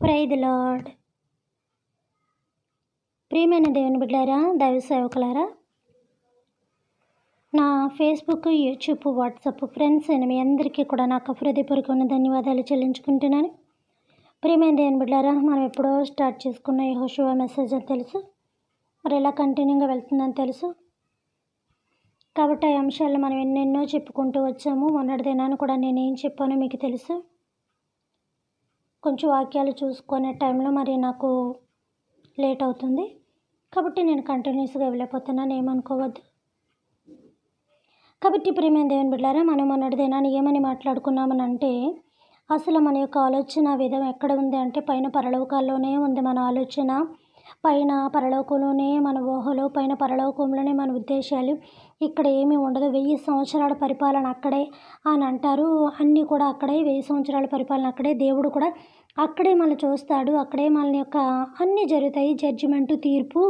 Praise the lord. ప్రియమైన దేవుని బిడ్డారా, దైవ సేవకులారా, నా ఫేస్బుక్, యూట్యూబ్, వాట్సాప్ ఫ్రెండ్స్ అయిన మీ అందరికీ కూడా నాకు హృదయపూర్వకమైన ధన్యవాదాలు చెల్లించుకుంటున్నాను. ప్రియమైన దేవుని బిడ్డారా, మనం ఎప్పుడో స్టార్ట్ చేసుకున్న యెహోషువ మెసేజ్ అని తెలుసు, మరి ఎలా కంటిన్యూగా వెళ్తుందని తెలుసు. కాబట్టి ఆ అంశాలు మనం ఎన్నెన్నో చెప్పుకుంటూ వచ్చాము. మొన్నటి దినాన్ని కూడా నేనేం చెప్పానో మీకు తెలుసు. కొంచెం వాక్యాలు చూసుకునే టైంలో మరి నాకు లేట్ అవుతుంది, కాబట్టి నేను కంటిన్యూస్గా వెళ్ళిపోతున్నాను, ఏమనుకోవద్దు. కాబట్టి ప్రియమైన దేవుని బిడ్డారా, మనం మొన్నటి దినాన్ని ఏమని మాట్లాడుకున్నామని అంటే, అసలు మన యొక్క ఆలోచన విధం ఎక్కడ ఉంది అంటే పైన పరలోకాల్లోనే ఉంది మన ఆలోచన, పైన పరలోకంలోనే మన ఊహలు, పైన పరలోకంలోనే మన ఉద్దేశాలు. ఇక్కడ ఏమీ ఉండదు. 1000 సంవత్సరాల పరిపాలన అక్కడే అని అంటారు. అన్నీ కూడా అక్కడే, 1000 సంవత్సరాల పరిపాలన అక్కడే. దేవుడు కూడా అక్కడే మనల్ని చూస్తాడు, అక్కడే మన యొక్క అన్నీ జరుగుతాయి. జడ్జిమెంటు, తీర్పు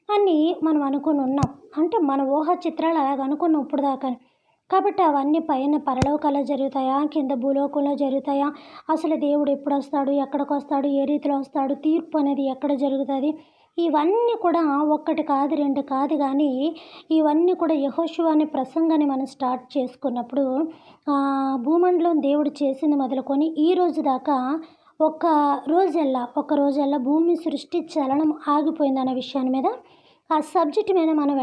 అన్నీ మనం అనుకుని ఉన్నాం. అంటే మన ఊహా చిత్రాలు అలాగ అనుకున్నాం ఇప్పుడు దాకా. కాబట్టి అవన్నీ పైన పరలోకాల్లో జరుగుతాయా, కింద భూలోకంలో జరుగుతాయా, అసలు దేవుడు ఎప్పుడు వస్తాడు, ఎక్కడికి వస్తాడు, ఏ రీతిలో వస్తాడు, తీర్పు అనేది ఎక్కడ జరుగుతుంది, ఇవన్నీ కూడా ఒక్కటి కాదు, రెండు కాదు, కానీ ఇవన్నీ కూడా యెహోషువ అనే ప్రసంగాన్ని మనం స్టార్ట్ చేసుకున్నప్పుడు భూమండలం దేవుడు చేసింది మొదలుకొని ఈ రోజు దాకా ఒక రోజల్లా భూమి సృష్టి చలనం ఆగిపోయిందనే విషయాన్ని మీద ఆ సబ్జెక్ట్ మీద మనం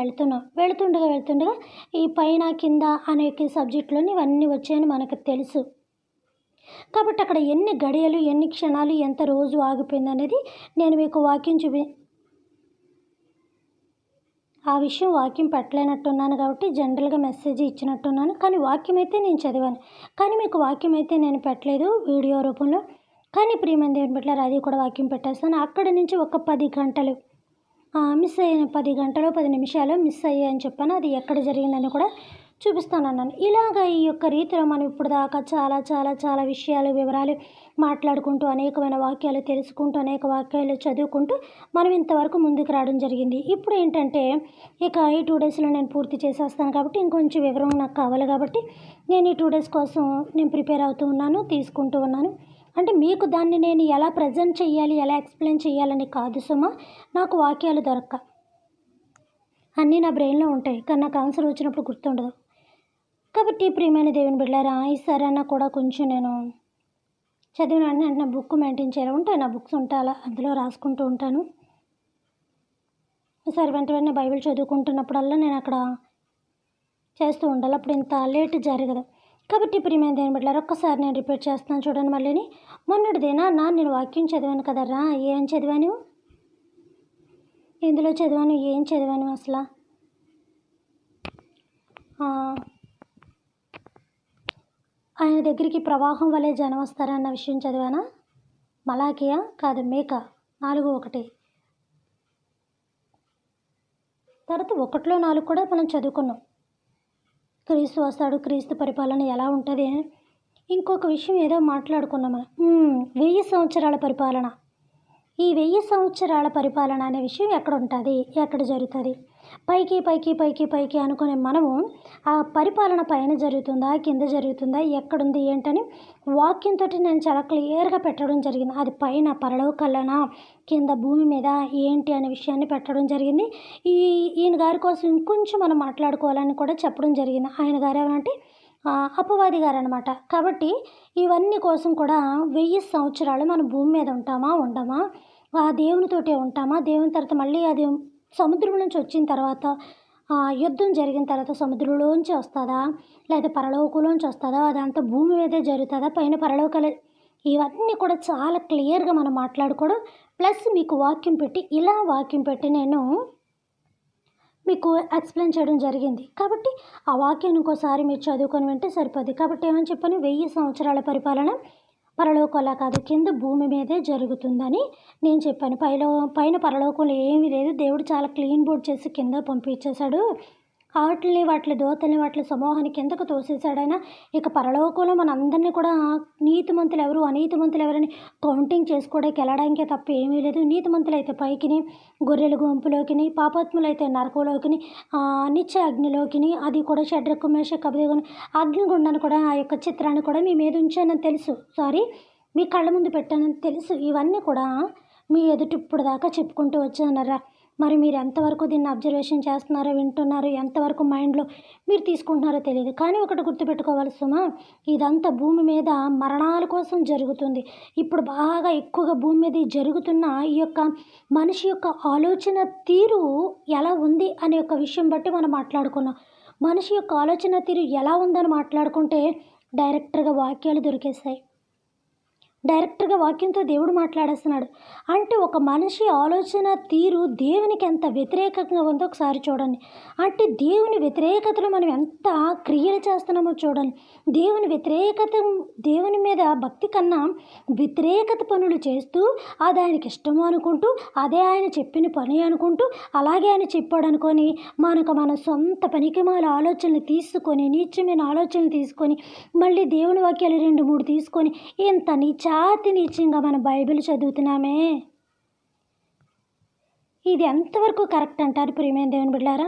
వెళుతుండగా ఈ పైన కింద అనే సబ్జెక్టులోని ఇవన్నీ వచ్చాయని మనకు తెలుసు. కాబట్టి అక్కడ ఎన్ని గడియలు, ఎన్ని క్షణాలు, ఎంత రోజు ఆగిపోయింది అనేది నేను మీకు ఆ విషయం వాక్యం పెట్టలేనట్టున్నాను, కాబట్టి జనరల్గా మెసేజ్ ఇచ్చినట్టున్నాను. కానీ వాక్యం అయితే నేను చదివాను, కానీ మీకు వాక్యం అయితే నేను పెట్టలేదు వీడియో రూపంలో. కానీ ప్రియమైన దేవుని బిడ్డలారా, అది కూడా వాక్యం పెట్టేస్తాను. అక్కడి నుంచి ఒక 10 గంటలు మిస్ అయ్యాను, 10 గంటలు 10 నిమిషాలు మిస్ అయ్యాయని చెప్పాను. అది ఎక్కడ జరిగిందని కూడా చూపిస్తానన్నాను. ఇలాగ ఈ యొక్క రీతిలో మనం ఇప్పుడు దాకా చాలా చాలా చాలా విషయాలు, వివరాలు మాట్లాడుకుంటూ, అనేకమైన వాక్యాలు తెలుసుకుంటూ, అనేక వాక్యాలు చదువుకుంటూ మనం ఇంతవరకు ముందుకు రావడం జరిగింది. ఇప్పుడు ఏంటంటే ఇక ఈ 2 డేస్లో నేను పూర్తి చేసేస్తాను, కాబట్టి ఇంకొంచెం వివరం నాకు కావాలి. కాబట్టి నేను ఈ 2 డేస్ కోసం నేను ప్రిపేర్ అవుతూ ఉన్నాను, తీసుకుంటూ ఉన్నాను. అంటే మీకు దాన్ని నేను ఎలా ప్రజెంట్ చేయాలి, ఎలా ఎక్స్ప్లెయిన్ చేయాలని కాదు సుమా, నాకు వాక్యాలు దొరక్క అన్నీ నా బ్రెయిన్లో ఉంటాయి, కానీ నాకు ఆన్సర్ వచ్చినప్పుడు గుర్తుండదు. కాబట్టి ప్రియమైన దేవుని బిడ్డలారా, ఈసారి అన్నా కూడా కొంచెం నేను చదివిన వెంటనే బుక్ మెయింటైన్ చేయాలి. ఉంటాయి నా బుక్స్, ఉంటాయి, అలా అందులో రాసుకుంటూ ఉంటాను. ఈసారి వెంటనే బైబిల్ చదువుకుంటున్నప్పుడల్లా నేను అక్కడ చేస్తూ ఉండాలి, అప్పుడు ఇంత లేట్ జరగదు. కాబట్టి ప్రియమైన దేవుని బిడ్డలారా, ఒక్కసారి నేను రిపీట్ చేస్తున్నాను చూడండి. మళ్ళీని మొన్నటి దినాన నేను వాక్యం చదివాను కదరా, ఏం చదివాను, ఎందులో చదివాను, ఏం చదివాను అసలు, ఆయన దగ్గరికి ప్రవాహం వలె జనం వస్తారన్న విషయం చదివానా? మలాకియా కాదు, మేకా 4:1. తర్వాత 1:4 కూడా మనం చదువుకున్నాం. క్రీస్తు వస్తాడు, క్రీస్తు పరిపాలన ఎలా ఉంటుంది. ఇంకొక విషయం ఏదో మాట్లాడుకున్నాం మనం, 1000 సంవత్సరాల పరిపాలన. ఈ 1000 సంవత్సరాల పరిపాలన అనే విషయం ఎక్కడ ఉంటుంది, ఎక్కడ జరుగుతుంది, పైకి పైకి పైకి పైకి అనుకునే మనము ఆ పరిపాలన పైన జరుగుతుందా, కింద జరుగుతుందా, ఎక్కడుంది ఏంటని వాక్యంతో నేను చాలా క్లియర్గా పెట్టడం జరిగింది. అది పైన పరలోకాలనా, కింద భూమి మీద ఏంటి అనే విషయాన్ని పెట్టడం జరిగింది. ఈయన గారి కోసం ఇంకొంచెం మనం మాట్లాడుకోవాలని కూడా చెప్పడం జరిగింది. ఆయన గారు ఏమంటే అపవాది గారు అనమాట. కాబట్టి ఇవన్నీ కోసం కూడా 1000 సంవత్సరాలు మనం భూమి మీద ఉంటామా, ఉండమా, ఆ దేవునితోటే ఉంటామా, దేవుని తర్వాత మళ్ళీ అది సముద్రం నుంచి వచ్చిన తర్వాత యుద్ధం జరిగిన తర్వాత సముద్రంలోంచి వస్తుందా, లేదా పరలోకంలోంచి వస్తుందా, అదంతా భూమి మీదే జరుగుతుందా, పైన పరలోకాలు, ఇవన్నీ కూడా చాలా క్లియర్గా మనం మాట్లాడుకోవడం. ప్లస్ మీకు వాక్యం పెట్టి నేను మీకు ఎక్స్ప్లెయిన్ చేయడం జరిగింది. కాబట్టి ఆ వాక్యాన్ని ఇంకోసారి మీరు చదువుకొని వింటే సరిపోద్ది. కాబట్టి ఏమని చెప్పాను, 1000 సంవత్సరాల పరిపాలన పరలోకంలా కాదు, కింద భూమి మీదే జరుగుతుందని నేను చెప్పాను. పైన పరలోకంలో ఏమీ లేదు, దేవుడు చాలా క్లీన్ బోర్డ్ చేసి కింద పంపించేశాడు. వాటి దోతల్ని వాటి సమూహాన్ని కిందకు తోసేశాడైనా. ఇక పరలోకంలో మన అందరినీ కూడా నీతిమంతులు ఎవరు, అనీతిమంతులు ఎవరని కౌంటింగ్ చేసుకోవడానికి వెళ్ళడానికే తప్ప ఏమీ లేదు. నీతిమంతులు అయితే పైకిని, గొర్రెల గుంపులోకిని, పాపాత్ములు అయితే నరకంలోకిని, నిత్య అగ్నిలోకిని, అది కూడా షడ్రకు మేషకు అబేద్నెగోను అగ్నిగుండాన్ని కూడా, ఆ యొక్క చిత్రాన్ని కూడా మీ మీద ఉంచానని తెలుసు. మీ కళ్ళ ముందు పెట్టానని తెలుసు. ఇవన్నీ కూడా మీ ఎదుటి ఇప్పుడు దాకా చెప్పుకుంటూ వచ్చానరా. మరి మీరు ఎంతవరకు దీన్ని అబ్జర్వేషన్ చేస్తున్నారో, వింటున్నారో, ఎంతవరకు మైండ్లో మీరు తీసుకుంటున్నారో తెలియదు. కానీ ఒకటి గుర్తుపెట్టుకోవాలి సుమా, ఇదంతా భూమి మీద మరణాల కోసం జరుగుతుంది. ఇప్పుడు బాగా ఎక్కువగా భూమి మీద జరుగుతున్న ఈ యొక్క మనిషి యొక్క ఆలోచన తీరు ఎలా ఉంది అనే ఒక విషయం బట్టి మనం మాట్లాడుకున్నాం. మనిషి యొక్క ఆలోచన తీరు ఎలా ఉందని మాట్లాడుకుంటే డైరెక్ట్గా వాక్యాలు దొరికేస్తాయి. డైరెక్ట్గా వాక్యంతో దేవుడు మాట్లాడేస్తున్నాడు. అంటే ఒక మనిషి ఆలోచన తీరు దేవునికి ఎంత వ్యతిరేకంగా ఉందో ఒకసారి చూడండి. అంటే దేవుని వ్యతిరేకతలో మనం ఎంత క్రియలు చేస్తున్నామో చూడండి. దేవుని మీద భక్తి కన్నా వ్యతిరేకత పనులు చేస్తూ అది ఆయనకి ఇష్టము అనుకుంటూ, అదే ఆయన చెప్పిన పని అనుకుంటూ, అలాగే ఆయన చెప్పాడు అనుకొని మన సొంత పనికిమాల ఆలోచనలు తీసుకొని, నీచమైన ఆలోచనలు తీసుకొని, మళ్ళీ దేవుని వాక్యాలు 2-3 తీసుకొని ఇంత నీచంగా మనం బైబిల్ చదువుతున్నామే. ఇది ఎంతవరకు కరెక్ట్ అంటారు ప్రియమైన దేవుని బిడ్డలారా?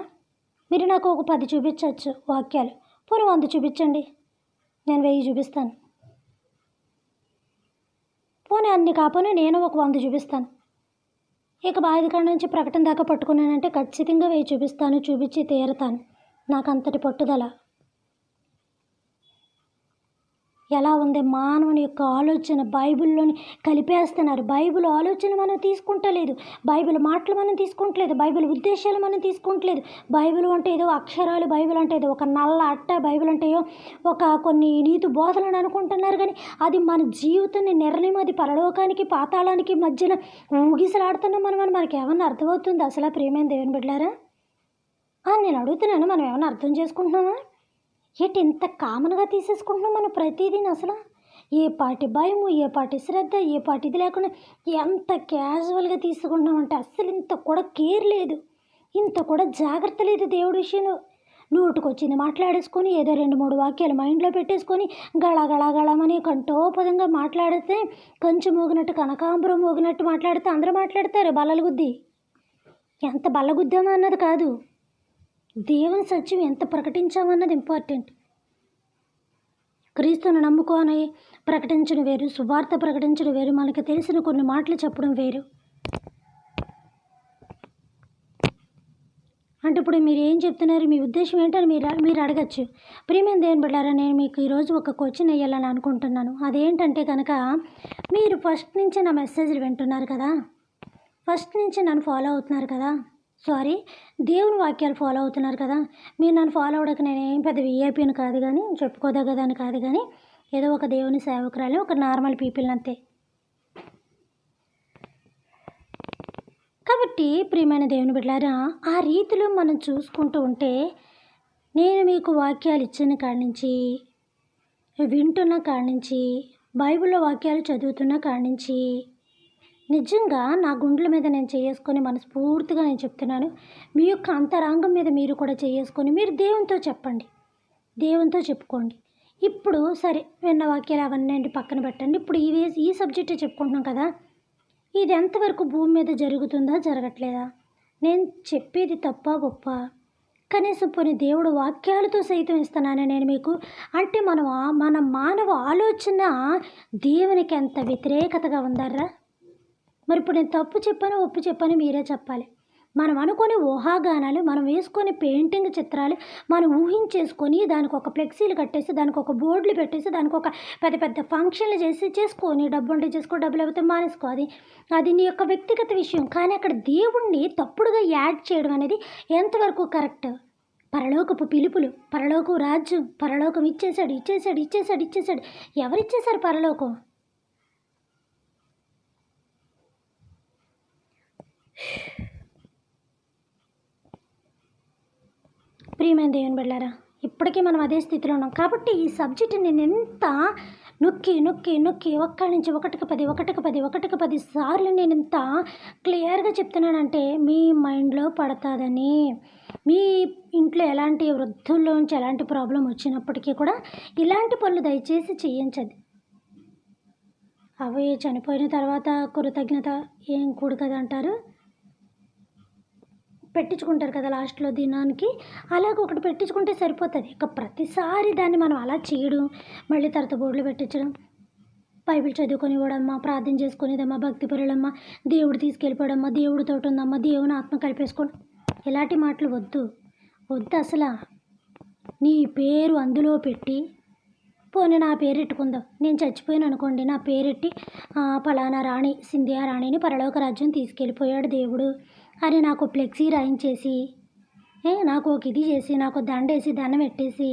మీరు నాకు ఒక 10 చూపించవచ్చు వాక్యాలు, పోనీ 100 చూపించండి, నేను 1000 చూపిస్తాను. పోనీ అన్ని కాకపోయినా నేను ఒక 100 చూపిస్తాను. ఇక బాధికాండ నుంచి ప్రకటన దాకా పట్టుకున్నానంటే ఖచ్చితంగా 1000 చూపిస్తాను, చూపించి తీరుతాను. నాకు అంతటి పట్టుదల. ఎలా ఉంది మానవుని యొక్క ఆలోచన బైబిల్లోని కలిపేస్తున్నారు. బైబిల్ ఆలోచన మనం తీసుకుంటలేదు, బైబిల్ మాటలు మనం తీసుకుంటలేదు, బైబిల్ ఉద్దేశాలు మనం తీసుకుంటలేదు. బైబిల్ అంటే ఏదో అక్షరాలు, బైబిల్ అంటే ఏదో ఒక నల్ల అట్ట, బైబిల్ అంటే ఒక కొన్ని నీతి బోధనలు అనుకుంటున్నారు. కానీ అది మన జీవితాన్ని నిర్ణయం, అది పరలోకానికి పాతాళానికి మధ్యన ఊగిసలాడుతున్నాం మనకి ఏమన్నా అర్థమవుతుంది అసలు ప్రియమైన దేవుని బిడ్డలారా? నేను అడుగుతున్నాను, మనం ఏమన్నా అర్థం చేసుకుంటున్నామా? ఏంటి ఇంత కామన్గా తీసేసుకుంటున్నాం మనం ప్రతిదీ? అసలు ఏ పాటి భయము, ఏ పాటి శ్రద్ధ, ఏ పాటి ఇది లేకుండా ఎంత క్యాజువల్గా తీసుకుంటున్నామంటే అస్సలు ఇంత కూడా కేర్ లేదు, ఇంత కూడా జాగ్రత్త లేదు దేవుడి విషయంలో. నోటుకొచ్చింది మాట్లాడేసుకొని ఏదో 2-3 వాక్యాలు మైండ్లో పెట్టేసుకొని గళగళమని కంఠోపదంగా మాట్లాడితే, కంచు మోగినట్టు కనకాంబరం మోగినట్టు మాట్లాడితే అందరూ మాట్లాడతారు బల్లగుద్ది. ఎంత బల్లగుద్దామా అన్నది కాదు, దేవుని సత్యం ఎంత ప్రకటించామన్నది ఇంపార్టెంట్. క్రీస్తును నమ్ముకొని ప్రకటించడం వేరు, సువార్త ప్రకటించడం వేరు, మనకు తెలిసిన కొన్ని మాటలు చెప్పడం వేరు. అంటే ఇప్పుడు మీరు ఏం చెప్తున్నారు, మీ ఉద్దేశం ఏంటని మీరు అడగచ్చు. ప్రియమైన దేవుని బిడ్డలారా, నేను మీకు ఈరోజు ఒక క్వశ్చన్ వేయాలని అనుకుంటున్నాను. అదేంటంటే కనుక, మీరు ఫస్ట్ నుంచి నా మెసేజ్లు వింటున్నారు కదా, ఫస్ట్ నుంచి నన్ను ఫాలో అవుతున్నారు కదా, దేవుని వాక్యాలు ఫాలో అవుతున్నారు కదా. మీరు నన్ను ఫాలో అవ్వడానికి నేనేం పెద్ద విఐపీని కాదు, కానీ చెప్పుకోదగ్గదని కాదు, కానీ ఏదో ఒక దేవుని సేవకురాలు, ఒక నార్మల్ పీపుల్ని అంతే. కాబట్టి ప్రియమైన దేవుని బిడ్డలారా, ఆ రీతిలో మనం చూసుకుంటూ ఉంటే, నేను మీకు వాక్యాలు ఇచ్చిన కాడి నుంచి, వింటున్న కాడి నుంచి, బైబిల్లో వాక్యాలు చదువుతున్న కాడి నుంచి, నిజంగా నా గుండెల మీద నేను చేసుకొని మనస్ఫూర్తిగా నేను చెప్తున్నాను, మీ యొక్క అంతరంగం మీద మీరు కూడా చేసుకొని మీరు దేవునితో చెప్పండి, దేవునితో చెప్పుకోండి. ఇప్పుడు సరే, విన్న వాక్యాలు అవన్నీ పక్కన పెట్టండి. ఇప్పుడు ఈ సబ్జెక్టే చెప్పుకుంటున్నాం కదా, ఇది ఎంతవరకు భూమి మీద జరుగుతుందా, జరగట్లేదా? నేను చెప్పేది తప్ప గొప్ప? కనీసం పోనీ దేవుడు వాక్యాలతో సైతం ఇస్తున్నాను నేను మీకు. అంటే మన మానవ ఆలోచన దేవునికి ఎంత వ్యతిరేకతగా ఉందర్రా? మరి ఇప్పుడు నేను తప్పు చెప్పాను, ఒప్పు చెప్పాను, మీరే చెప్పాలి. మనం అనుకునే ఊహాగానాలు, మనం వేసుకొని పెయింటింగ్ చిత్రాలు, మనం ఊహించేసుకొని దానికి ఒక ఫ్లెక్సీలు కట్టేసి, దానికి ఒక బోర్డులు పెట్టేసి, దానికి ఒక పెద్ద ఫంక్షన్లు చేసుకొని, డబ్బు ఉంటే చేసుకో, డబ్బులు లేకపోతే మానేసుకో, అది నీ యొక్క వ్యక్తిగత విషయం. కానీ అక్కడ దేవుణ్ణి తప్పుడుగా యాడ్ చేయడం అనేది ఎంతవరకు కరెక్ట్? పరలోకపు పిలుపులు, పరలోకం రాజ్యం, పరలోకం ఇచ్చేసాడు. ఎవరిచ్చేశారు పరలోకం? ప్రియమైన దేవుని బిడ్డలారా, ఇప్పటికీ మనం అదే స్థితిలో ఉన్నాం. కాబట్టి ఈ సబ్జెక్ట్ నేను ఎంత నొక్కి ఒక్కడి నుంచి ఒకటికి 10 సార్లు నేను ఇంత క్లియర్గా చెప్తున్నానంటే మీ మైండ్లో పడుతుందని. మీ ఇంట్లో ఎలాంటి వృద్ధుల్లోంచి ఎలాంటి ప్రాబ్లం వచ్చినప్పటికీ కూడా ఇలాంటి పనులు దయచేసి చేయించదు. అవి చనిపోయిన తర్వాత కృతజ్ఞత ఏం కూడు కదా అంటారు, పెట్టించుకుంటారు కదా లాస్ట్లో దినానికి, అలాగ ఒకటి పెట్టించుకుంటే సరిపోతుంది. ఇక ప్రతిసారి దాన్ని మనం అలా చేయడం, మళ్ళీ తర్వాత బోర్డులు పెట్టించడం, బైబిల్ చదువుకునేవాడమ్మా, ప్రార్థన చేసుకునేదమ్మా, భక్తిపరులమ్మా, దేవుడు తీసుకెళ్ళిపోవడమ్మా, దేవుడితోటి ఉందమ్మా, దేవుని ఆత్మ కలిపేసుకోండి. ఇలాంటి మాటలు వద్దు వద్దు అసలు. నీ పేరు అందులో పెట్టి, పోనీ నా పేరు ఎట్టుకుందాం, నేను చచ్చిపోయాను అనుకోండి, నా పేరెట్టి పలానా రాణి, సింధియా రాణిని పరలోక రాజ్యం తీసుకెళ్ళిపోయాడు దేవుడు అని నాకు ఫ్లెక్సీ రాయించేసి, నాకు ఒక ఇది చేసి, నాకు దండేసి దండం పెట్టేసి,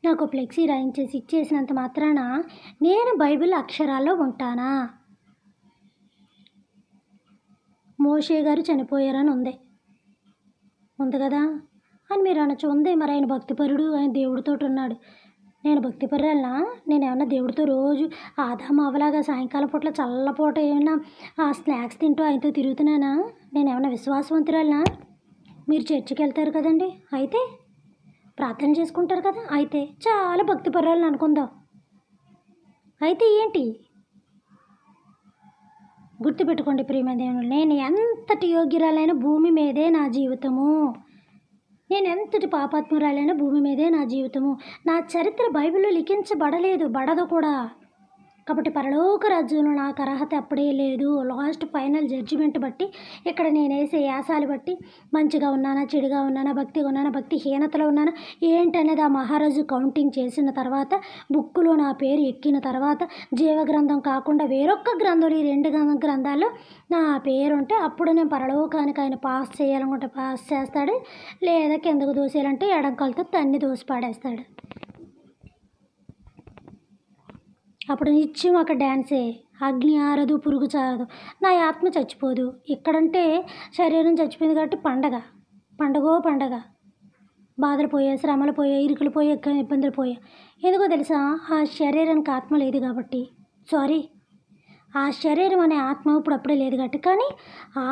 నాకు ఫ్లెక్సీ రాయించేసి ఇచ్చేసినంత మాత్రాన నేను బైబిల్ అక్షరాల్లో ఉంటానా? మోషే గారు చనిపోయారని ఉంది కదా అని మీరు అనొచ్చు. ఉంది, మరి ఆయన భక్తిపరుడు, ఆయన దేవుడితో ఉన్నాడు. నేను భక్తిపరురాలనా? నేను ఏమన్నా దేవుడితో రోజు ఆదాము అవలాగా సాయంకాలం పూట్ల చల్లపూట ఏమన్నా స్నాక్స్ తింటూ ఆయనతో తిరుగుతున్నానా? నేను ఏమన్నా విశ్వాసవంతురాలనా? మీరు చర్చికి వెళ్తారు కదండి, అయితే ప్రార్థన చేసుకుంటారు కదా, అయితే చాలా భక్తిపరురాలని అనుకుందాం. అయితే ఏంటి? గుర్తుపెట్టుకోండి ప్రియమైన దేవుడు, నేను ఎంతటి యోగ్యురాలైన భూమి మీదే నా జీవితము, నేను ఎంతటి పాపాత్మురాలైన భూమి మీదే నా జీవితము. నా చరిత్ర బైబిల్లో లిఖించబడలేదు, బడదు కూడా. కాబట్టి పరలోక రాజ్యంలో నాకు అర్హత అప్పుడే లేదు. లాస్ట్ ఫైనల్ జడ్జిమెంట్ బట్టి, ఇక్కడ నేను వేసే యాసాలు బట్టి మంచిగా ఉన్నానా, చెడుగా ఉన్నానా, భక్తిగా ఉన్నానా, భక్తిహీనతలో ఉన్నానా ఏంటనేది ఆ మహారాజు కౌంటింగ్ చేసిన తర్వాత, బుక్కులో నా పేరు ఎక్కిన తర్వాత, జీవగ్రంథం కాకుండా వేరొక గ్రంథంలో, ఈ 2 గ్రంథాల్లో నా పేరు ఉంటే అప్పుడు నేను పరలోకానికి ఆయన పాస్ చేయాలనుకుంటే పాస్ చేస్తాడు, లేదా కిందకు దోసేయాలంటే ఎడంకలతో తన్ని దోసి పాడేస్తాడు. అప్పుడు నిత్యం అక్కడ డ్యాన్సే, అగ్ని ఆరదు, పురుగు చారదు, నా ఆత్మ చచ్చిపోదు. ఇక్కడంటే శరీరం చచ్చిపోయింది కాబట్టి పండగ, బాధలు పోయా, శ్రమలు పోయా, ఇరుకులు పోయా, ఇబ్బందులు పోయా. ఎందుకో తెలుసా? ఆ శరీరానికి ఆత్మ లేదు కాబట్టి, ఆ శరీరం అనే ఆత్మ ఇప్పుడు అప్పుడే లేదు కాబట్టి. కానీ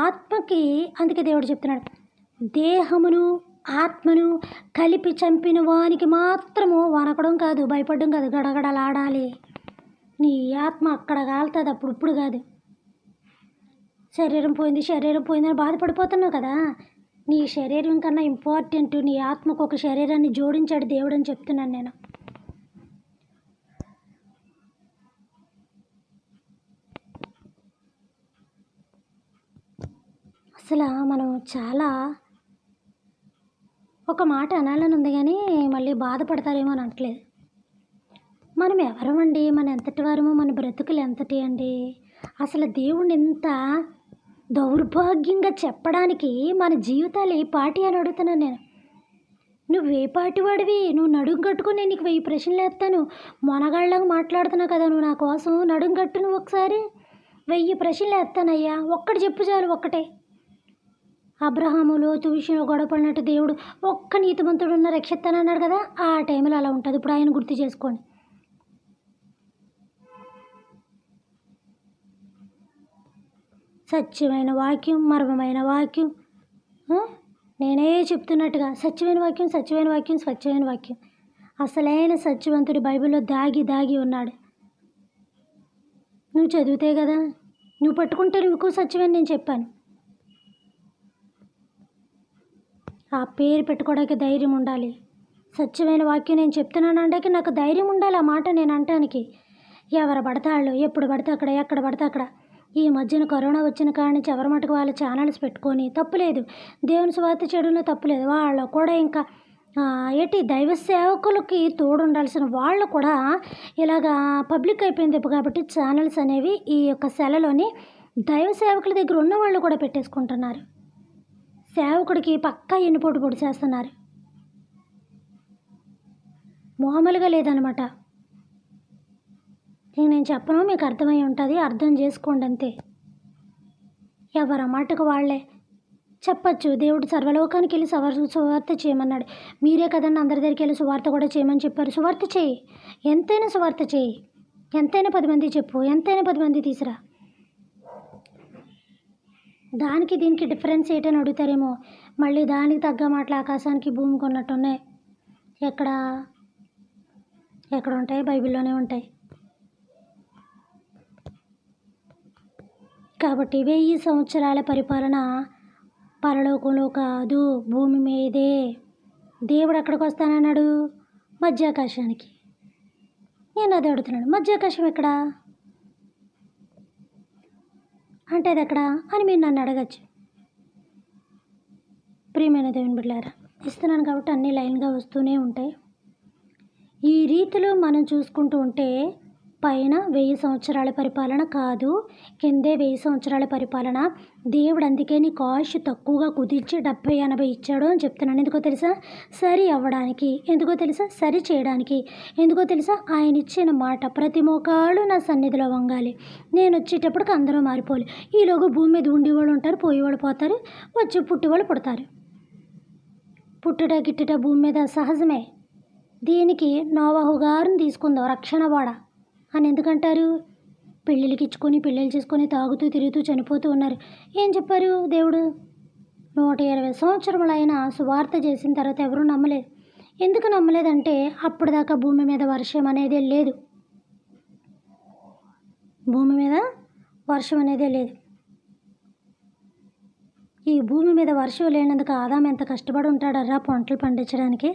ఆత్మకి, అందుకే దేవుడు చెప్తున్నాడు, దేహమును ఆత్మను కలిపి చంపిన వానికి మాత్రము వనకడం కాదు, భయపడడం కాదు, గడగడలాడాలి. నీ ఆత్మ అక్కడ కాలుతుంది, అప్పుడు ఇప్పుడు కాదు. శరీరం పోయిందని బాధపడిపోతున్నావు కదా, నీ శరీరం కన్నా ఇంపార్టెంట్ నీ ఆత్మకు ఒక శరీరాన్ని జోడించాడు దేవుడు అని చెప్తున్నాను నేను. అసలు మనం చాలా ఒక మాట అనాలని ఉంది కానీ మళ్ళీ బాధపడతారేమో అని అనట్లేదు. మనం ఎవరమండి? మన ఎంతటి వారమో, మన బ్రతుకులు ఎంతటి అండి? అసలు దేవుణ్ణి ఇంత దౌర్భాగ్యంగా చెప్పడానికి మన జీవితాలు ఏ పాటి అని అడుగుతున్నాను నేను. నువ్వు ఏ పాటి వాడివి? నువ్వు నడుము కట్టుకుని నేను నీకు 1000 ప్రశ్నలు వేస్తాను. మొనగాళ్ళగా మాట్లాడుతున్నావు కదా నువ్వు నా కోసం. నడుము కట్టు, నువ్వు ఒకసారి 1000 ప్రశ్నలు వేస్తానయ్యా. ఒక్కటి చెప్పు చాలు, ఒక్కటే. అబ్రహాము లోతు విషయంలో గొడవపడినట్టు దేవుడు ఒక్క నీతిమంతుడు ఉన్న రక్షిస్తానన్నాడు కదా, ఆ టైంలో అలా ఉంటుంది. ఇప్పుడు ఆయన గుర్తు చేసుకోండి. సత్యమైన వాక్యం, మర్మమైన వాక్యం, నేనే చెప్తున్నట్టుగా సత్యమైన వాక్యం. అసలైన సత్యవంతుడి బైబిల్లో దాగి ఉన్నాడు. నువ్వు చదివితే కదా, నువ్వు పట్టుకుంటే నువ్వు సత్యమని నేను చెప్పాను. ఆ పేరు పెట్టుకోవడానికి ధైర్యం ఉండాలి. సత్యమైన వాక్యం నేను చెప్తున్నాను అంటే నాకు ధైర్యం ఉండాలి ఆ మాట నేను అంటానికి. ఎవరు పడతాళ్ళు, ఎప్పుడు పడితే అక్కడ, ఎక్కడ పడితే అక్కడ. ఈ మధ్యన కరోనా వచ్చిన కాడి నుంచి ఎవరి మటుకు వాళ్ళ ఛానల్స్ పెట్టుకొని, తప్పులేదు, దేవుని స్వార్థ చేయడంలో తప్పులేదు. వాళ్ళు కూడా ఇంకా దైవ సేవకులకి తోడు ఉండాల్సిన వాళ్ళు కూడా ఇలాగా పబ్లిక్ అయిపోయింది కాబట్టి ఛానల్స్ అనేవి ఈ యొక్క సెలలోని దైవ సేవకుల దగ్గర ఉన్న వాళ్ళు కూడా పెట్టేసుకుంటున్నారు. సేవకుడికి పక్కా ఎన్నిపోటు పొడి చేస్తున్నారు. మామూలుగా లేదనమాట. నేను చెప్పను, మీకు అర్థమై ఉంటుంది, అర్థం చేసుకోండి అంతే. ఎవరి మాటకు వాళ్ళే చెప్పచ్చు. దేవుడు సర్వలోకానికి వెళ్ళి సువార్త చేయమన్నాడు. మీరే కదండి అందరి దగ్గరికి వెళ్ళి సువార్త కూడా చేయమని చెప్పారు. సువార్త చేయి, ఎంతైనా సువార్త చేయి, ఎంతైనా 10 మంది చెప్పు, ఎంతైనా 10 మంది తీసురా. దానికి దీనికి డిఫరెన్స్ ఏంటని అడుగుతారేమో. మళ్ళీ దానికి తగ్గ మాటలు ఆకాశానికి భూమికి ఉన్నట్టున్నాయి. ఎక్కడ ఉంటాయి? బైబిల్లోనే ఉంటాయి. కాబట్టి 1000 సంవత్సరాల పరిపాలన పరలోకంలో కాదు, భూమి మీదే. దేవుడు ఎక్కడికి వస్తానన్నాడు? మధ్యాకాశానికి. నేను అది అడుగుతున్నాను, మధ్యాకాశం ఎక్కడా? అంటే అది ఎక్కడ అని మీరు నన్ను అడగచ్చు. ప్రియమైన దేవుని బిడ్డలారా, ఇస్తున్నాను కాబట్టి అన్నీ లైన్గా వస్తూనే ఉంటాయి. ఈ రీతిలో మనం చూసుకుంటూ ఉంటే పైన 1000 సంవత్సరాల పరిపాలన కాదు, కిందే 1000 సంవత్సరాల పరిపాలన. దేవుడు అందుకే నీకు ఆయుష్ తక్కువగా కుదిర్చి 70-80 ఇచ్చాడు అని చెప్తున్నాను. ఎందుకో తెలుసా? సరి అవ్వడానికి. ఎందుకో తెలుసా? సరి చేయడానికి. ఎందుకో తెలుసా? ఆయన ఇచ్చిన మాట, ప్రతి మోకాళ్ళు నా సన్నిధిలో వంగాలి, నేను వచ్చేటప్పటికి అందరూ మారిపోవాలి. ఈలోగా భూమి మీద ఉండేవాళ్ళు ఉంటారు, పోయేవాళ్ళు పోతారు, వచ్చి పుట్టేవాళ్ళు పుడతారు. పుట్టుట గిట్టుట భూమి మీద సహజమే. దీనికి నోవాహు గారిని తీసుకుందాం రక్షణ వాడ అని ఎందుకంటారు? పెళ్ళిళ్ళకి ఇచ్చుకొని పెళ్ళిళ్ళు చేసుకొని తాగుతూ తిరుగుతూ చనిపోతూ ఉన్నారు. ఏం చెప్పారు దేవుడు? 120 సంవత్సరములైన సువార్త చేసిన తర్వాత ఎవరూ నమ్మలేదు. ఎందుకు నమ్మలేదంటే అప్పటిదాకా భూమి మీద వర్షం అనేదే లేదు. భూమి మీద వర్షం అనేదే లేదు. ఈ భూమి మీద వర్షం లేనందుకు ఆదాము ఎంత కష్టపడి ఉంటాడర్రా పంటలు పండించడానికి.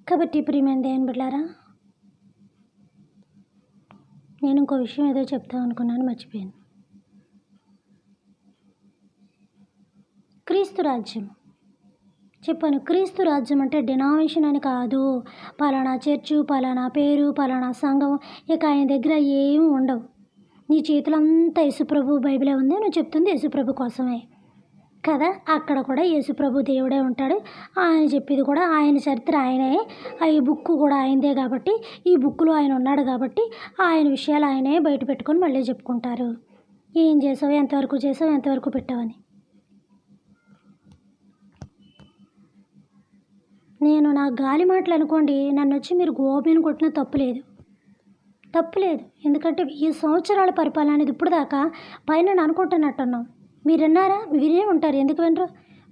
కాబట్టి ప్రియమైన దేవుని బిడ్డలారా, నేను ఇంకో విషయం ఏదో చెప్తాం అనుకున్నాను, మర్చిపోయాను. క్రీస్తు రాజ్యం చెప్పాను. క్రీస్తు రాజ్యం అంటే డినామినేషన్ అని కాదు. పలానా చర్చు, పలానా పేరు, పలానా సంఘం, ఇక ఆయన దగ్గర ఏమి ఉండవు. నీ చేతులు అంతా యేసుప్రభు బైబిలే ఉంది, నువ్వు చెప్తుంది యేసుప్రభు కోసమే కదా. అక్కడ కూడా యేసుప్రభు దేవుడే ఉంటాడు. ఆయన చెప్పేది కూడా ఆయన చరిత్ర ఆయనే, ఈ బుక్ కూడా ఆయనదే కాబట్టి, ఈ బుక్లో ఆయన ఉన్నాడు కాబట్టి ఆయన విషయాలు ఆయనే బయట పెట్టుకొని మళ్ళీ చెప్పుకుంటారు. ఏం చేసావు, ఎంతవరకు చేసావు, ఎంతవరకు పెట్టావని. నేను నా గాలి మాటలు అనుకోండి, నన్ను వచ్చి మీరు గోపిని కొట్టిన తప్పులేదు. ఎందుకంటే ఈ సంవత్సరాల పరిపాలన అనేది ఇప్పుడు దాకా పైన అనుకుంటున్నట్టున్నాం. మీరు విన్నారా? వినే ఉంటారు, ఎందుకు వినరు?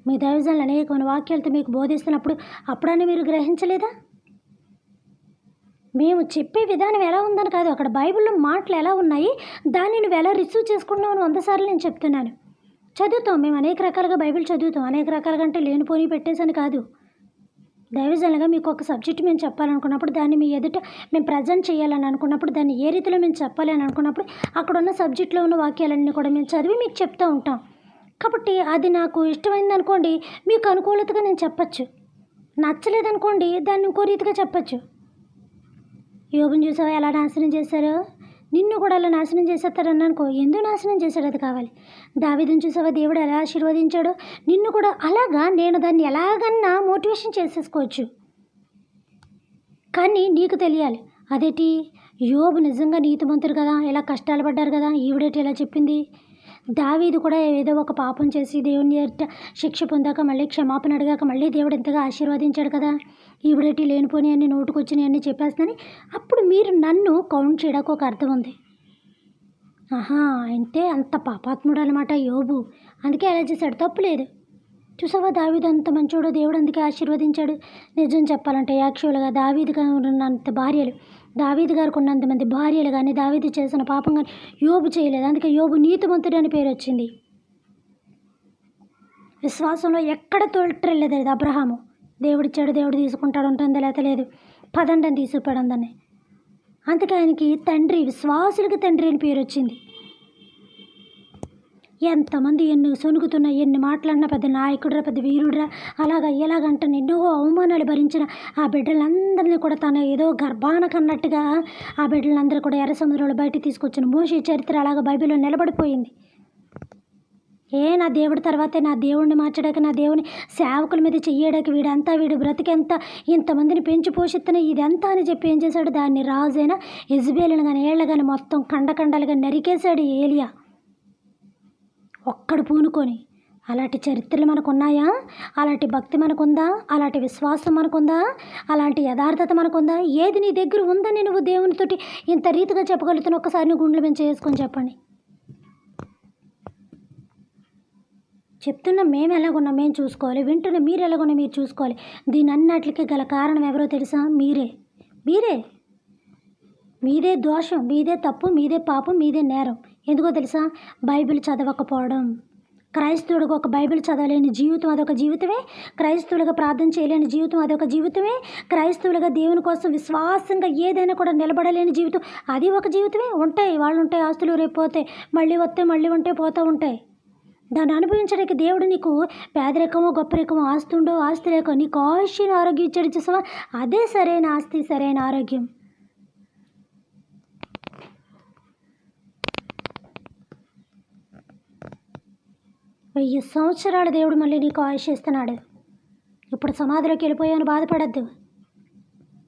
మీ దైవజనులు అనేకమైన వాక్యాలతో మీకు బోధిస్తున్నప్పుడు అప్పుడని మీరు గ్రహించలేదా? మేము చెప్పే విధానం ఎలా ఉందని కాదు, అక్కడ బైబిల్లో మాటలు ఎలా ఉన్నాయి, దాన్ని నువ్వు ఎలా రిసీవ్ చేసుకున్నావు అని 100 సార్లు నేను చెప్తున్నాను. చదువుతాం, మేము అనేక రకాలుగా బైబిల్ చదువుతాం, అనేక రకాలుగా అంటే లేనిపోని పెట్టేసని కాదు. దైవజనులుగా మీకు ఒక సబ్జెక్ట్ మేము చెప్పాలనుకున్నప్పుడు, దాన్ని మీ ఎదుట మేము ప్రజెంట్ చేయాలని అనుకున్నప్పుడు, దాన్ని ఏ రీతిలో మేము చెప్పాలి అని అనుకున్నప్పుడు, అక్కడ ఉన్న సబ్జెక్ట్లో ఉన్న వాక్యాలన్నీ కూడా మేము చదివి మీకు చెప్తూ ఉంటాం. కాబట్టి అది నాకు ఇష్టమైంది అనుకోండి, మీకు అనుకూలతగా నేను చెప్పచ్చు. నచ్చలేదనుకోండి, దాన్ని ఇంకో రీతిగా చెప్పచ్చు. యోబుని చూసావా ఎలా నాశనం చేశారో, నిన్ను కూడా అలా నాశనం చేసేస్తారని అనుకో, ఎందుకు నాశనం చేశాడు అది కావాలి. దావీదుని చూసావా దేవుడు ఎలా ఆశీర్వదించాడో, నిన్ను కూడా అలాగా నేను దాన్ని ఎలాగన్నా మోటివేషన్ చేసేసుకోవచ్చు. కానీ నీకు తెలియాలి, అదేంటి యోబు నిజంగా నీతిమంతుడు కదా, ఇలా కష్టాలు పడ్డారు కదా, ఈవిడేటి ఇలా చెప్పింది. దావీదు కూడా ఏదో ఒక పాపం చేసి దేవుని ఎదుట శిక్ష పొందాక మళ్ళీ క్షమాపణ అడిగాక మళ్ళీ దేవుడు ఎంతగా ఆశీర్వదించాడు కదా, ఈవిడేటి లేనిపోని అన్ని నోటుకొచ్చినాయి అన్నీ చెప్పేస్తుందని. అప్పుడు మీరు నన్ను కౌంట్ చేయడానికి ఒక అర్థం ఉంది. అంటే అంత పాపాత్ముడు అనమాట యోబు, అందుకే అలా చేశాడు, తప్పులేదు. చూసావా దావీదు అంత మంచోడు, దేవుడు అందుకే ఆశీర్వదించాడు. నిజం చెప్పాలంటే యాక్చువల్గా దావీదు గారు ఉన్నంత భార్యలు, దావీదు గారికి ఉన్నంతమంది భార్యలు కానీ, దావీదు చేసిన పాపం కానీ యోబు చేయలేదు. అందుకే యోబు నీతిమంతుడు అని పేరు వచ్చింది. విశ్వాసంలో ఎక్కడ తొలట్రెళ్ళలేదు. అది అబ్రహాము, దేవుడిచ్చాడు దేవుడు తీసుకుంటాడు ఉంటుందో లేత లేదు, పదండని తీసుకుపోయాడు అందరినీ. అందుకే ఆయనకి తండ్రి, విశ్వాసులకి తండ్రి అని పేరు వచ్చింది. ఎంతమంది ఎన్ని సొనుగుతున్నా, ఎన్ని మాట్లాడినా పెద్ద నాయకుడురా, పెద్ద వీరుడురా, అలాగా ఎలాగంటే ఎన్నో అవమానాలు భరించిన ఆ బిడ్డలందరినీ కూడా తన ఏదో గర్భాన కన్నట్టుగా ఆ బిడ్డలందరూ కూడా ఎర్ర సముద్రంలో బయటికి తీసుకొచ్చిన మోషే చరిత్ర అలాగా బైబిల్లో నిలబడిపోయింది. నా దేవుడి తర్వాతే నా దేవుడిని మార్చడానికి, నా దేవుని సేవకుల మీద చెయ్యడానికి, వీడు బ్రతికెంత, ఇంతమందిని పెంచి పోషిస్తున్న ఇదంతా అని చెప్పి ఏం చేశాడు, దాన్ని రాజైన యెజబెలుని కానీ ఏళ్ళ కానీ మొత్తం కండలుగా నరికేశాడు ఏలియా ఒక్కడు పూనుకొని. అలాంటి చరిత్రలు మనకున్నాయా? అలాంటి భక్తి మనకుందా? అలాంటి విశ్వాసం మనకుందా? అలాంటి యథార్థత మనకుందా? ఏది నీ దగ్గర ఉందని నువ్వు దేవునితోటి ఇంత రీతిగా చెప్పగలుగుతున్నా? ఒక్కసారి నువ్వు గుండెలు పెంచి చేసుకొని చెప్పండి. చెప్తున్నా మేము ఎలాగున్నా మేము చూసుకోవాలి, వింటున్నా మీరు ఎలాగున్నా మీరు చూసుకోవాలి. దీని అన్నిటికీ గల కారణం ఎవరో తెలుసా? మీదే దోషం, మీదే తప్పు, మీదే పాపం, మీదే నేరం. ఎందుకో తెలుసా? బైబిల్ చదవకపోవడం, క్రైస్తవుడిగా ఒక బైబిల్ చదవలేని జీవితం అదొక జీవితమే, క్రైస్తవులుగా ప్రార్థన చేయలేని జీవితం అదొక జీవితమే, క్రైస్తవులుగా దేవుని కోసం విశ్వాసంగా ఏదైనా కూడా నిలబడలేని జీవితం అది ఒక జీవితమే. ఉంటాయి, వాళ్ళు ఉంటాయి, ఆస్తులు రేపు పోతాయి, మళ్ళీ వస్తే మళ్ళీ ఉంటే పోతూ ఉంటాయి. దాన్ని అనుభవించడానికి దేవుడు నీకు పేదరికమో గొప్పరికమో, ఆస్తి ఉండో ఆస్తి లేకో నీకు ఆయుష్ని ఆరోగ్యం ఇచ్చాడు చూసావా, అదే సరైన ఆస్తి, సరైన ఆరోగ్యం. వెయ్యి సంవత్సరాల దేవుడు మళ్ళీ నీకు ఆయుష్ ఇస్తున్నాడు. ఇప్పుడు సమాధిలోకి వెళ్ళిపోయాను బాధపడద్దు.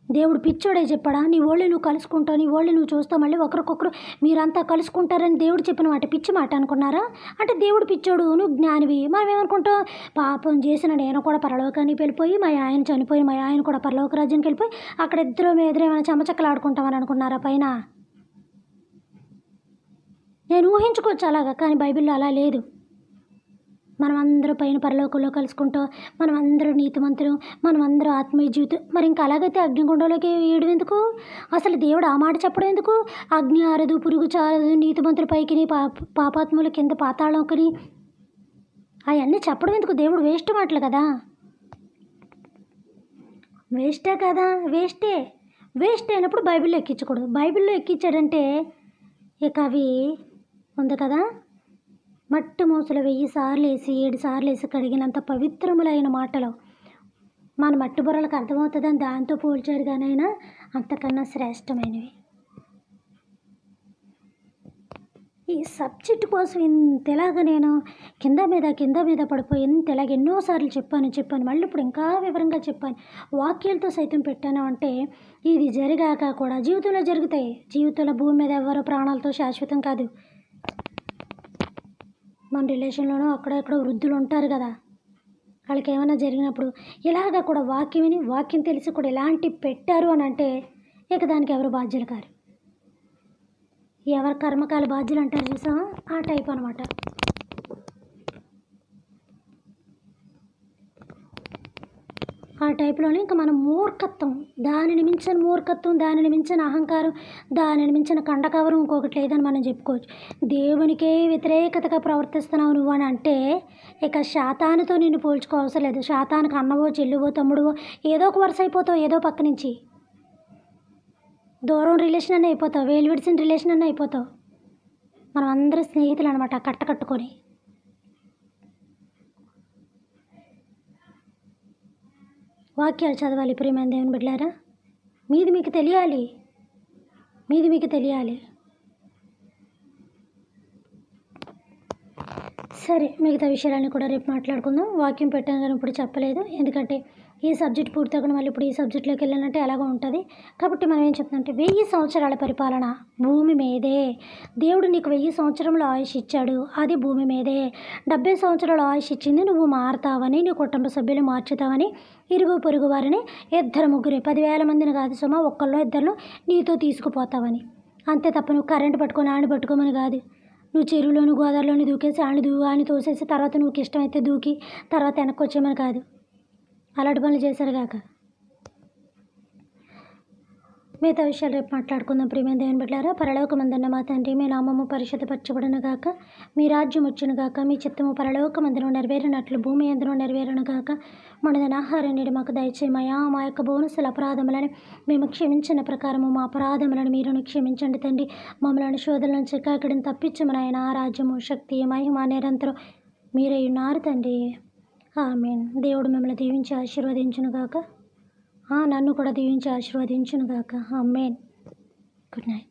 దేవుడు పిచ్చోడే చెప్పాడా? నీ ఓళ్ళు నువ్వు కలుసుకుంటావు, నీ ఓళ్ళు నువ్వు చూస్తావు, మళ్ళీ ఒకరికొకరు మీరంతా కలుసుకుంటారని దేవుడు చెప్పిన మాట పిచ్చి మాట అనుకున్నారా? అంటే దేవుడు పిచ్చోడు, నువ్వు జ్ఞానివి. మనం ఏమనుకుంటాం, పాపం చేసిన నేను కూడా పరలోకానికి వెళ్ళిపోయి, మా ఆయన చనిపోయి మా ఆయన కూడా పరలోక రాజ్యానికి వెళ్ళిపోయి అక్కడ ఇద్దరు ఏమైనా చెమచక్కలు ఆడుకుంటామని అనుకున్నారా పైన? నేను ఊహించుకోవచ్చు అలాగా, కానీ బైబిల్లో అలా లేదు. మనం అందరూ పైన పరలోకంలో కలుసుకుంటాం, మనం అందరూ నీతిమంతులు, మనం అందరూ ఆత్మీయ జీవితం. మరి ఇంకా అలాగైతే అగ్నిగుండంలోకి వేయడం ఎందుకు? అసలు దేవుడు ఆ మాట చెప్పడం ఎందుకు? అగ్ని ఆరదు, పురుగు చారదు, నీతిమంతుల పైకిని పాపాత్ముల కింద పాతాళంకని అవన్నీ చెప్పడం ఎందుకు? దేవుడు వేస్ట్ మాటలు కదా. వేస్టే కదా, వేస్ట్ అయినప్పుడు బైబిల్లో ఎక్కించకూడదు. బైబిల్లో ఎక్కించాడంటే ఇక అవి ఉంది కదా, మట్టి మూసలు 1000 సార్లు వేసి 7 సార్లు వేసి కడిగినంత పవిత్రములైన మాటలు మన మట్టి బుర్రలకు అర్థమవుతుందని దాంతో పోల్చారు, కానైనా అంతకన్నా శ్రేష్టమైనవి. ఈ సబ్జెక్టు కోసం ఇంతలాగా నేను కింద మీద పడిపోయి ఇంతలాగ ఎన్నోసార్లు చెప్పాను. మళ్ళీ ఇప్పుడు ఇంకా వివరంగా చెప్పాను, వాక్యాలతో సైతం పెట్టాను. అంటే ఇది జరిగాక కూడా జీవితంలో జరుగుతాయి. జీవితంలో భూమి మీద ఎవరో ప్రాణాలతో శాశ్వతం కాదు. మన రిలేషన్లోనూ అక్కడెక్కడో వృద్ధులు ఉంటారు కదా, వాళ్ళకి ఏమైనా జరిగినప్పుడు ఇలాగా కూడా వాక్యం విని వాక్యం తెలిసి కూడా ఎలాంటి పెట్టారు అని అంటే ఇక దానికి ఎవరు బాధ్యులు కారు. ఎవరి కర్మకాల బాధ్యులు అంటారు చూసామా, ఆ టైప్ అనమాట. ఆ టైప్లోనే ఇంకా మన మూర్ఖత్వం, దానిని మించిన మూర్ఖత్వం, దానిని మించిన అహంకారం, దానిని మించిన కండకవరం ఇంకొకటి లేదని మనం చెప్పుకోవచ్చు. దేవునికే వ్యతిరేకతగా ప్రవర్తిస్తున్నావు నువ్వు అని అంటే ఇక శాతానుతో నిన్ను పోల్చుకోవసరం లేదు. శాతానికి అన్నవో చెల్లువో తమ్ముడువో ఏదో ఒక వరుస అయిపోతావు, ఏదో పక్క నుంచి దూరం రిలేషన్ అన్నీ అయిపోతావు, వేలు విడిచిన రిలేషన్ అన్నీ అయిపోతావు. మనం అందరూ స్నేహితులు అనమాట కట్టుకొని. వాక్యాలు చదవాలి ప్రియమైన దేవుని బిడ్డలారా, మీది మీకు తెలియాలి. సరే, మిగతా విషయాలన్నీ కూడా రేపు మాట్లాడుకుందాం. వాక్యం పెట్టాను కానీ ఇప్పుడు చెప్పలేదు, ఎందుకంటే ఈ సబ్జెక్ట్ పూర్తవకుండా మళ్ళీ ఇప్పుడు ఈ సబ్జెక్ట్లోకి వెళ్ళాలంటే ఎలాగో ఉంటుంది. కాబట్టి మనం ఏం చెప్తామంటే 1000 సంవత్సరాల పరిపాలన భూమి మీదే. దేవుడు నీకు 1000 సంవత్సరంలో ఆయుష్ ఇచ్చాడు, అది భూమి మీదే. 70 సంవత్సరాల ఆయుష్ ఇచ్చింది నువ్వు మారుతావని, నీ కుటుంబ సభ్యులు మార్చుతావని, ఇరుగు పొరుగు వారిని 2-3 10,000 మందిని కాదు సుమా, ఒక్కళ్ళో ఇద్దరిలో నీతో తీసుకుపోతావని. అంతే తప్ప నువ్వు కరెంటు పట్టుకొని ఆని పట్టుకోమని కాదు. నువ్వు చెరువులోను గోదావరిలోని దూకేసి ఆని తోసేసి తర్వాత నువ్వు ఇష్టమైతే దూకి తర్వాత వెనక్కి వచ్చేమని కాదు. అలాంటి పనులు చేశారు కాక. మిగతా విషయాలు రేపు మాట్లాడుకుందాం ప్రియమైన దేవుని బిడ్డలారా. పరలోకమందున్న మా తండ్రి, మీ నామము పరిశుద్ధపరచబడును గాక, మీ రాజ్యం వచ్చును గాక, మీ చిత్తము పరలోకమందును నెరవేరినట్లు భూమి యందును నెరవేరును గాక. మనదైన ఆహారం నేడు మాకు దయచేయమయ్యా. మా యొక్క బోనసుల అపరాధములను మేము క్షమించిన ప్రకారము మా అపరాధములను మీరును క్షమించండి తండ్రి. మమ్మల్ని శోధన నుంచి కాకిడిని తప్పించమని ఆ రాజ్యము శక్తి మహిమ నిరంతరం మీరే ఉన్నారు తండ్రి. ఆమేన్. దేవుడు మిమ్మల్ని దీవించి ఆశీర్వదించును గాక, నన్ను కూడా దీవించి ఆశీర్వదించును గాక. ఆమేన్. Good night.